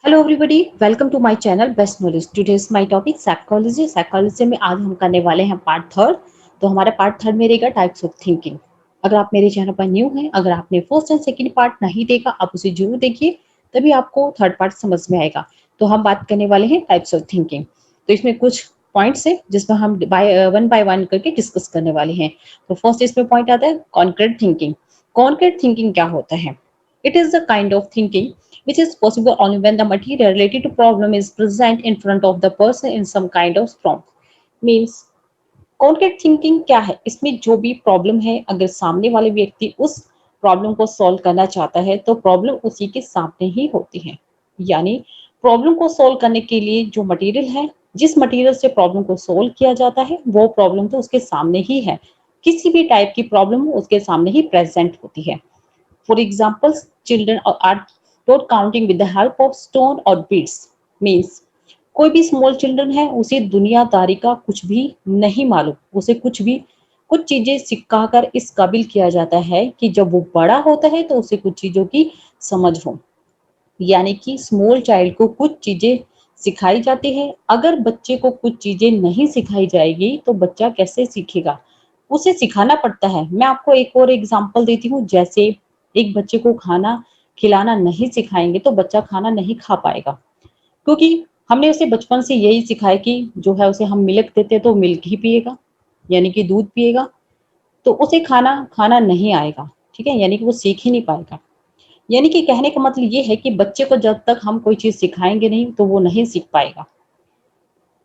Hello everybody, welcome to my channel best knowledge. Today's my topic psychology. Psychology में आज हम करने वाले हैं पार्ट थर्ड। तो हमारा पार्ट थर्ड में रहेगा टाइप्स ऑफ थिंकिंग। अगर आप मेरे चैनल पर न्यू हैं, अगर आपने फर्स्ट एंड सेकंड पार्ट नहीं देखा, आप उसे जरूर देखिए, तभी आपको थर्ड पार्ट समझ में आएगा। तो हम बात करने वाले हैं टाइप्स ऑफ थिंकिंग। तो इसमें कुछ पॉइंट्स है जिसमें हम बाय वन करके डिस्कस करने वाले हैं। तो फर्स्ट इसमें पॉइंट आता है कॉन्क्रीट थिंकिंग। कॉन्क्रीट थिंकिंग क्या होता है? It is the kind of thinking which is possible only when the material related to problem is present in front of the person in some kind of form. Means concrete thinking क्या है? इसमें जो भी problem है, अगर सामने वाले व्यक्ति उस प्रॉब्लम को सॉल्व करना चाहता है तो प्रॉब्लम उसी के सामने ही होती है। यानी प्रॉब्लम को सॉल्व करने के लिए जो मटेरियल है, जिस मटेरियल से प्रॉब्लम को सॉल्व किया जाता है, वो प्रॉब्लम तो उसके सामने ही है। किसी भी टाइप की प्रॉब्लम उसके सामने ही प्रेजेंट होती है। For example, children are taught counting with the help of stone or beads. Means कोई भी स्मॉल चिल्ड्रन है, उसे दुनियादारी का कुछ भी नहीं मालूम, उसे कुछ चीजें सिखाकर इस काबिल किया जाता है कि जब वो बड़ा होता है तो उसे कुछ चीजों की समझ हो। यानी कि स्मॉल चाइल्ड को कुछ चीजें सिखाई जाती है। अगर बच्चे को कुछ चीजें नहीं सिखाई जाएगी तो बच्चा कैसे सीखेगा? उसे सिखाना पड़ता है। मैं आपको एक और एग्जांपल देती हूँ। जैसे एक बच्चे को खाना खिलाना नहीं सिखाएंगे तो बच्चा खाना नहीं खा पाएगा, क्योंकि हमने उसे बचपन से यही सिखाया कि जो है उसे हम मिल्क देते हैं तो मिल्क ही पिएगा, यानी कि दूध पिएगा। तो उसे खाना खाना नहीं आएगा। ठीक है, यानी कि वो सीख ही नहीं पाएगा। यानी कि कहने का मतलब ये है कि बच्चे को जब तक हम कोई चीज सिखाएंगे नहीं तो वो नहीं सीख पाएगा।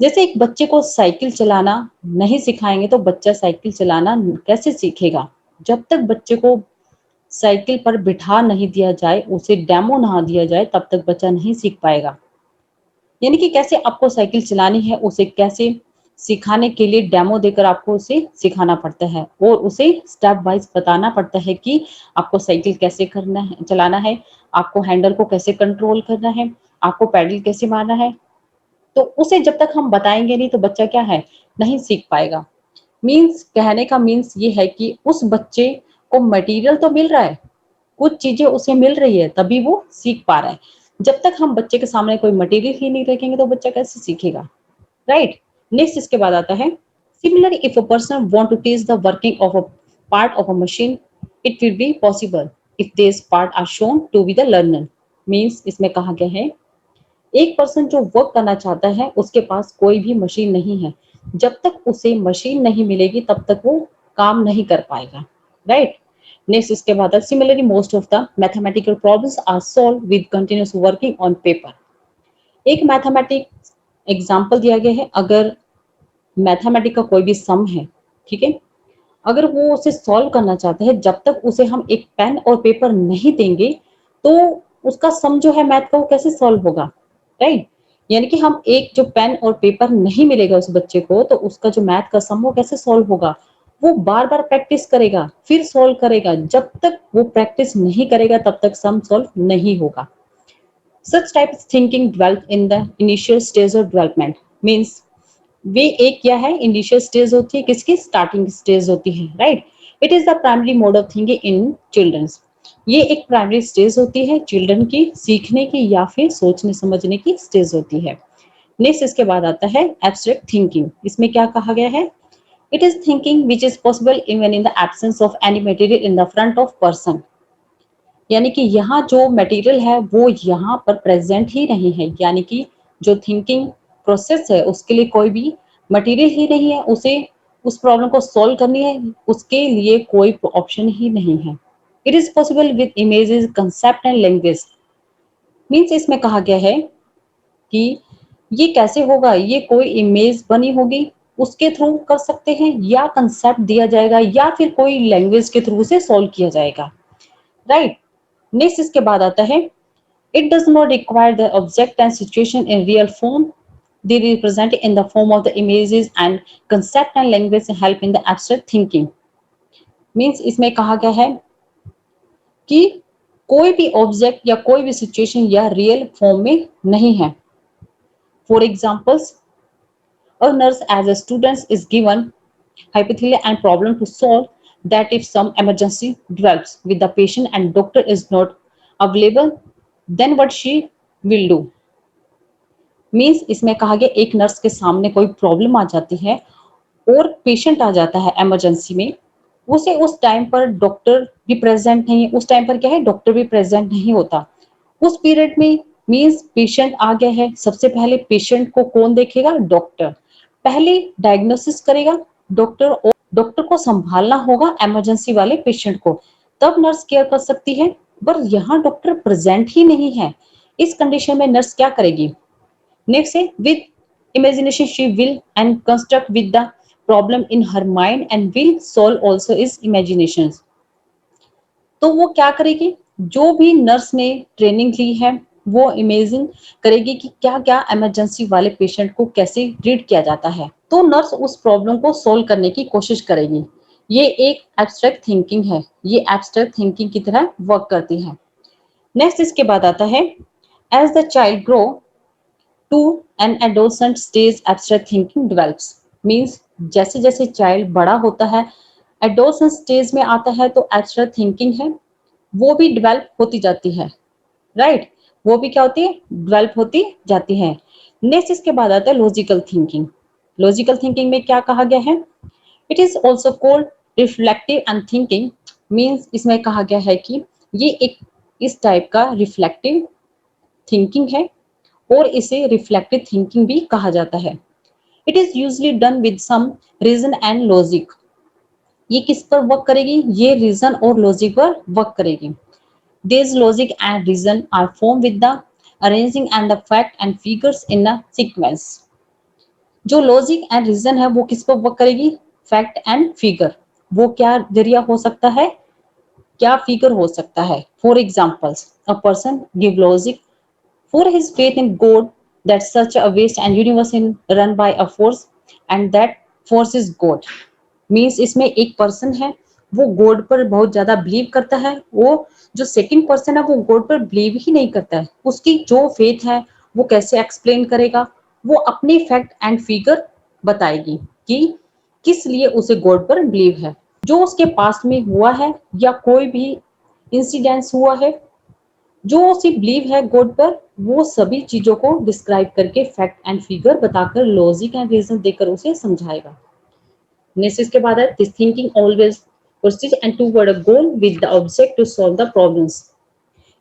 जैसे एक बच्चे को साइकिल चलाना नहीं सिखाएंगे तो बच्चा साइकिल चलाना कैसे सीखेगा? जब तक बच्चे को साइकिल पर बिठा नहीं दिया जाए, उसे डेमो ना दिया जाए, तब तक बच्चा नहीं सीख पाएगा। यानी कि कैसे आपको साइकिल चलानी है, उसे कैसे सिखाने के लिए डेमो देकर आपको उसे सिखाना पड़ता है और उसे स्टेप वाइज बताना पड़ता है कि आपको साइकिल कैसे करना है, चलाना है, आपको हैंडल को कैसे कंट्रोल करना है, आपको पैडल कैसे मारना है। तो उसे जब तक हम बताएंगे नहीं तो बच्चा क्या है, नहीं सीख पाएगा। मीन्स कहने का मीन्स ये है कि उस बच्चे को मटेरियल तो मिल रहा है, कुछ चीजें उसे मिल रही है, तभी वो सीख पा रहा है। जब तक हम बच्चे के सामने कोई मटेरियल ही नहीं रखेंगे तो बच्चा कैसे सीखेगा? राइट। नेक्स्ट इसके बाद आता है similarly if a person want to test the working of a part of a machine, it will be possible if this part are shown to be the learner. Means इसमें कहा गया है एक person जो वर्क करना चाहता है उसके पास कोई भी मशीन नहीं है, जब तक उसे मशीन नहीं मिलेगी तब तक वो काम नहीं कर पाएगा। राइट। नेक्स्ट इसके बाद similarly most of the mathematical problems are solve with continuous working on paper. एक मैथमेटिक्स एग्जांपल दिया गया है। अगर मैथमेटिक का कोई भी सम है, ठीक है, अगर वो उसे सॉल्व करना चाहता है, जब तक उसे हम एक पेन और पेपर नहीं देंगे तो उसका सम जो है मैथ का वो कैसे सॉल्व होगा? राइट। यानी कि हम एक जो पेन और पेपर नहीं मिलेगा उस बच्चे को तो उसका जो मैथ का सम वो कैसे सॉल्व होगा? वो बार बार प्रैक्टिस करेगा, फिर सॉल्व करेगा। जब तक वो प्रैक्टिस नहीं करेगा तब तक सम सॉल्व नहीं होगा। Such type of thinking develop in the initial stage of development. Means वे एक क्या है, इनिशियल स्टेज होती है, किसकी? स्टार्टिंग स्टेज होती है। Right. It is the primary mode of thinking in childrens. ये एक प्राइमरी स्टेज होती है चिल्ड्रन की, सीखने की या फिर सोचने समझने की स्टेज होती है। नेक्स्ट इसके बाद आता है एब्स्ट्रैक्ट थिंकिंग। इसमें क्या कहा गया है? It is thinking which is possible even in the absence of any material in the front of person. यानी कि यहाँ जो मटेरियल है वो यहाँ पर प्रेजेंट ही नहीं है। यानी कि जो थिंकिंग प्रोसेस है उसके लिए कोई भी मटेरियल ही नहीं है, उसे उस प्रॉब्लम को सॉल्व करनी है, उसके लिए कोई ऑप्शन ही नहीं है। It is possible with images, concept and language. Means इसमें कहा गया है कि ये कैसे होगा, ये कोई इमेज बनी होगी उसके थ्रू कर सकते हैं, या कंसेप्ट दिया जाएगा, या फिर कोई लैंग्वेज के थ्रू से सॉल्व किया जाएगा। राइट। नेक्स्ट इसके बाद आता है it does not require the object and situation in real form. They represent in the form of the images and concept and language help in the abstract thinking. Means इसमें कहा गया है कि कोई भी ऑब्जेक्ट या कोई भी सिचुएशन या रियल फॉर्म में नहीं है। For examples, a nurse as a student is given hypothetical and problem to solve, that if some emergency develops with the patient and doctor is not available, then what she will do? Means इसमें कहा गया एक nurse के सामने कोई problem आ जाती है और पेशेंट आ जाता है इमरजेंसी में, उसे उस टाइम पर डॉक्टर भी प्रेजेंट नहीं, उस टाइम पर क्या है डॉक्टर भी प्रेजेंट नहीं होता उस पीरियड में। मीन्स पेशेंट आ गया है, सबसे पहले पेशेंट को कौन देखेगा? डॉक्टर। पहले डायग्नोसिस करेगा डॉक्टर, और डॉक्टर को संभालना होगा इमरजेंसी वाले पेशेंट को, तब नर्स केयर कर सकती है। पर यहाँ डॉक्टर प्रेजेंट ही नहीं है, इस कंडीशन में नर्स क्या करेगी? नेक्स्ट है with imagination she will and construct with the problem in her mind and will solve also is imaginations। तो वो क्या करेगी? जो भी नर्स ने ट्रेनिंग ली है वो इमेजिन करेगी कि क्या क्या इमरजेंसी वाले पेशेंट को कैसे ट्रीट किया जाता है, तो नर्स उस प्रॉब्लम को सोल्व करने की कोशिश करेगी। ये एक एब्स्ट्रैक्ट थिंकिंग है, ये एब्स्ट्रैक्ट थिंकिंग की तरह वर्क करती है। नेक्स्ट इसके बाद आता है as the child grow to an adolescent stage abstract thinking develops. Means जैसे जैसे चाइल्ड बड़ा होता है, एडोलसेंट स्टेज में आता है, तो एब्स्ट्रैक्ट थिंकिंग है वो भी डेवलप होती जाती है, राइट? वो भी क्या होती है? डेवलप होती जाती है। नेक्स्ट इसके बाद आता है लॉजिकल थिंकिंग। लॉजिकल थिंकिंग में क्या कहा गया है? It is also called reflective and thinking. Means इसमें कहा गया है कि ये एक इस टाइप का रिफ्लेक्टिव थिंकिंग है और इसे रिफ्लेक्टिव थिंकिंग भी कहा जाता है। It is usually done with some reason and logic. ये किस पर वर्क करेगी? ये रीजन और लॉजिक पर वर्क करेगी। These logic and reason are formed with the arranging and the fact and figures in a sequence। जो लॉजिक एंड रीजन है वो किस पर वर्क करेगी? Fact and figure. वो क्या जरिया हो सकता है? क्या फिगर हो सकता है? For examples, a person give logic for his faith in God that such a waste and universe in run by a force and that force is God। Means इसमें एक पर्सन है वो गॉड पर बहुत ज्यादा बिलीव करता है, वो जो सेकंड पर्सन है वो गॉड पर बिलीव ही नहीं करता है। उसकी जो फेथ है वो कैसे एक्सप्लेन करेगा? वो अपनी फैक्ट एंड फिगर बताएगी कि किस लिए उसे गॉड पर बिलीव है। जो उसके पास में हुआ है या कोई भी इंसिडेंस हुआ है, जो उसे बिलीव है गॉड पर, वो सभी चीजों को डिस्क्राइब करके फैक्ट एंड फिगर बताकर लॉजिक एंड रीजन देकर उसे समझाएगा। नेक्स्ट इसके बाद है this thinking always persist and toward a goal with the object to solve the problems.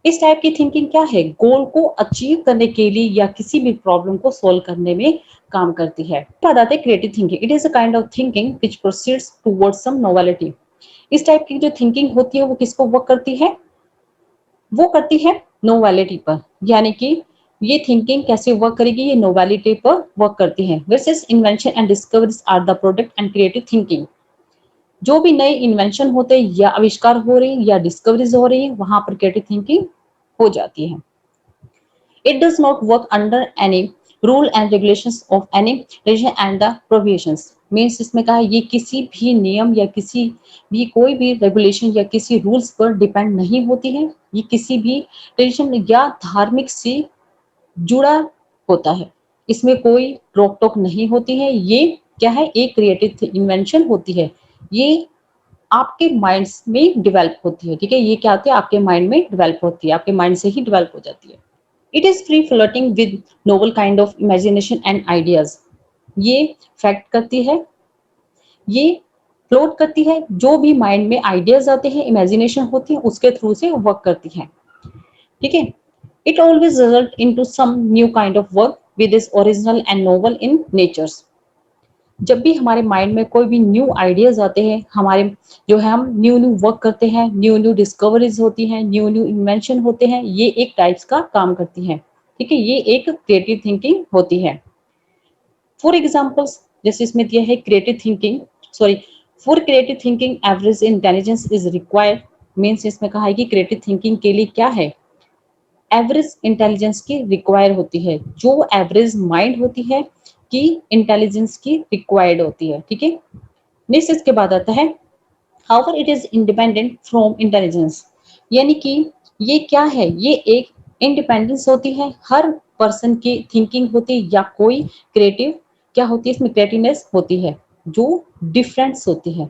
इस टाइप की थिंकिंग क्या है? गोल को अचीव करने के लिए या किसी भी प्रॉब्लम को सॉल्व करने में काम करती है। बाद आते हैं creative thinking. It is a kind of thinking which proceeds towards some novelty. इस टाइप की जो थिंकिंग होती है वो किसको वर्क करती है? वो करती है नोवेलिटी पर। यानी कि ये थिंकिंग कैसे वर्क करेगी? ये नोवेलिटी पर वर्क करती है। Versus invention and discoveries are the product and creative thinking. जो भी नए इन्वेंशन होते हैं या आविष्कार हो रहे हैं या डिस्कवरीज हो रही है, वहां पर क्रिएटिव थिंकिंग हो जाती है। It does not work under any rule and regulations of any religion and the provisions. Means इसमें कहा ये किसी भी नियम या किसी भी कोई भी रेगुलेशन या किसी रूल्स पर डिपेंड नहीं होती है। ये किसी भी रिलीजन या धार्मिक से जुड़ा होता है, इसमें कोई रोक टोक नहीं होती है। ये क्या है? एक क्रिएटिव इन्वेंशन होती है। ये आपके माइंड में डेवलप होती है, ठीक है? ये क्या होती है? आपके माइंड में डेवलप होती है, आपके माइंड से ही डेवलप हो जाती है। It is free floating with novel kind of imagination and ideas. ये फैक्ट करती है, ये फ्लोट करती है, जो भी माइंड में आइडियाज आते हैं, इमेजिनेशन होती है, उसके थ्रू से वर्क करती है, ठीक है? It always result into some new kind of work with is original and novel in natures. जब भी हमारे माइंड में कोई भी न्यू आइडियाज आते हैं, हमारे जो है हम न्यू न्यू वर्क करते हैं, न्यू न्यू डिस्कवरीज होती हैं, न्यू न्यू इन्वेंशन होते हैं, ये एक टाइप्स का काम करती है, ठीक है? ये एक क्रिएटिव थिंकिंग होती है। फॉर एग्जाम्पल्स, जैसे इसमें दिया है creative thinking, sorry, for creative thinking average intelligence is required. Means इसमें कहा है कि क्रिएटिव थिंकिंग के लिए क्या है? एवरेज इंटेलिजेंस की रिक्वायर होती है, जो एवरेज माइंड होती है कि इंटेलिजेंस की रिक्वायर्ड होती है, ठीक है? नेक्स्ट इसके बाद आता है however it is independent from intelligence. यानी कि ये क्या है? ये एक इंडिपेंडेंस होती है, हर पर्सन की थिंकिंग होती है या कोई क्रिएटिव क्या होती है? इसमें क्रिएटिवनेस होती है जो डिफरेंस होती है,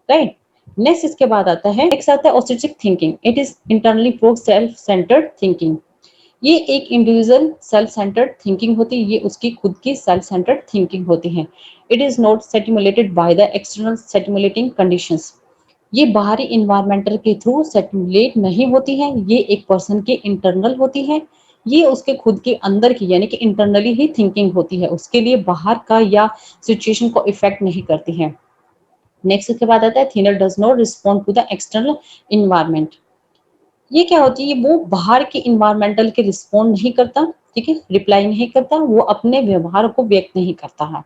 राइट? नेक्स्ट इसके बाद आता है, नेक्स्ट आता है ऑस्ट्रिचिक thinking. It is internally pro self centred thinking. ये एक इंडिविजुअल सेल्फ सेंटर्ड थिंकिंग होती है, ये उसकी खुद की सेल्फ सेंटर्ड थिंकिंग होती है। It is not stimulated by the external stimulating conditions. ये बाहरी इन्वायरमेंटल के थ्रू स्टिमुलेट नहीं होती है, ये एक पर्सन की इंटरनल होती है। ये उसके खुद के अंदर की यानी कि इंटरनली ही थिंकिंग होती है, उसके लिए बाहर का या सिचुएशन को इफेक्ट नहीं करती है। नेक्स्ट उसके बाद आता है thinker does not respond to the external environment. ये क्या होती है, वो बाहर के इन्वायरमेंटल के रिस्पॉन्ड नहीं करता, ठीक है, रिप्लाई नहीं करता, वो अपने व्यवहार को व्यक्त नहीं करता है।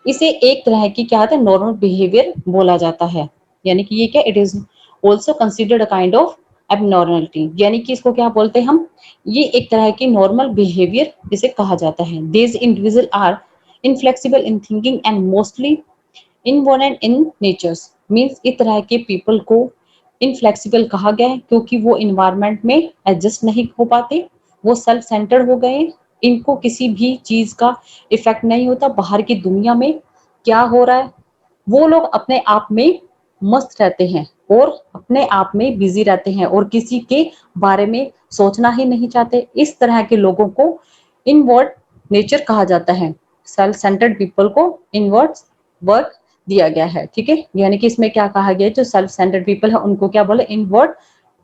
इसे एक तरह की क्या होता है नॉर्मल बिहेवियर बोला जाता है। यानी कि ये क्या, it is also considered a kind of abnormality. यानी कि इसको क्या बोलते हैं हम, ये एक तरह की नॉर्मल बिहेवियर जिसे कहा जाता है। These individual are inflexible in thinking and mostly invariant in natures. मीन्स इस तरह के पीपल को इनफ्लेक्सिबल कहा गया है क्योंकि वो इन्वायरमेंट में एडजस्ट नहीं हो पाते, वो सेल्फ सेंटर्ड हो गए, इनको किसी भी चीज का इफेक्ट नहीं होता बाहर की दुनिया में क्या हो रहा है। वो लोग अपने आप में मस्त रहते हैं और अपने आप में बिजी रहते हैं और किसी के बारे में सोचना ही नहीं चाहते। इस तरह के लोगों को इनवर्ट नेचर कहा जाता है। सेल्फ सेंटर्ड पीपल को इनवर्ट वर्ड दिया गया है, ठीक है। यानी कि इसमें क्या कहा गया है, जो सेल्फ सेंटर्ड पीपल है उनको क्या बोले, इनवर्ट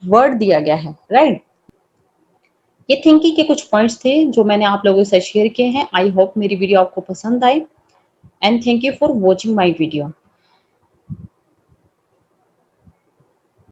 वर्ड दिया गया है, राइट। ये थिंकिंग के कुछ पॉइंट्स थे जो मैंने आप लोगों से शेयर किए हैं। आई होप मेरी वीडियो आपको पसंद आए and thank you for watching my video.